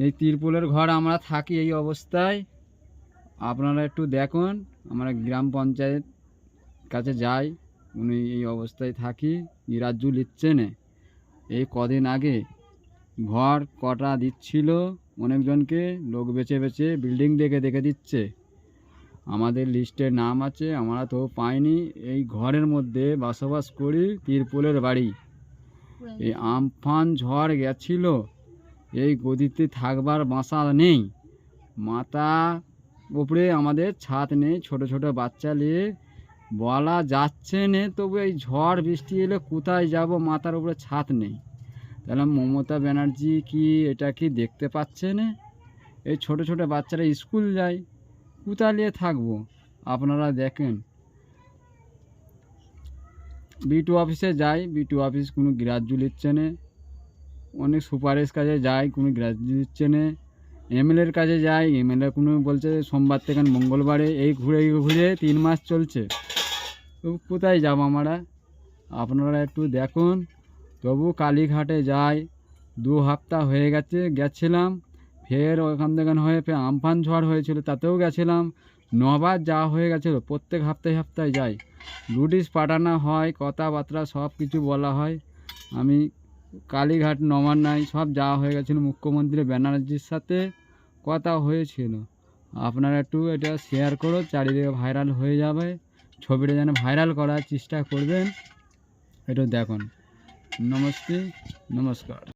এই তিরপলের ঘর আমরা থাকি এই অবস্থায়। আপনারা একটু দেখুন, আমরা গ্রাম পঞ্চায়েত কাছে যাই, উনি এই অবস্থায় থাকি। ইরাজুল ইচ্ছেনে এই কদিন আগে ঘর কটা দিচ্ছিল অনেকজনকে, লোক বেছে বেছে বিল্ডিং দেখে দেখে দিচ্ছে। আমাদের লিস্টে নাম আছে, আমরা তো পাইনি। এই ঘরের মধ্যে বসবাস করি, তিরপলের বাড়ি। এই আমফান ঝড় গেছিল, এই গদিতে থাকবার বাসা নেই, মাথা উপরে আমাদের ছাদ নেই, ছোট ছোট বাচ্চা নিয়ে বলা যাচ্ছে না। তবু এই ঝড় বৃষ্টি এলে কোথায় যাব, মাথার উপরে ছাদ নেই। তাহলে মমতা ব্যানার্জি কি এটা কি দেখতে পাচ্ছে না? এই ছোট ছোট বাচ্চারা স্কুল যায়, কোথায় নিয়ে থাকবো? আপনারা দেখেন, বিটু অফিসে যাই, বিটু অফিস কোনো গ্রাহ্য নিচ্ছে না। অনেক সুপারিশ কাজে যাই, কোনো গ্রাহ্য দিচ্ছে না। এমএলএর কাছে যাই, এমএলএ কোনো বলছে সোমবার থেকে মঙ্গলবারে। এই ঘুরে ঘুরে 3 মাস চলছে, তো কোথায় যাব আমরা? আপনারা একটু দেখুন। তবু কালীঘাটে যাই, 2 সপ্তাহ হয়ে গেছিলাম। ফের ওখান থেকে হয়ে ফের আমফান ঝড় হয়েছিল, তাতেও গেছিলাম। 9 বার যাওয়া হয়ে গেছিলো। প্রত্যেক সপ্তাহে সপ্তাহে যাই, নোটিশ পাঠানো হয়, কথাবার্তা সব কিছু বলা হয়। আমি কালীঘাট নবান্নায় সব যাওয়া হয়ে গেছিলো, মুখ্যমন্ত্রী ব্যানার্জির সাথে কথা হয়েছিল। আপনারা একটু এটা শেয়ার করো, চারিদিকে ভাইরাল হয়ে যাবে। ছবিটা যেন ভাইরাল করার চেষ্টা করবেন, একটু দেখুন। নমস্তে, নমস্কার।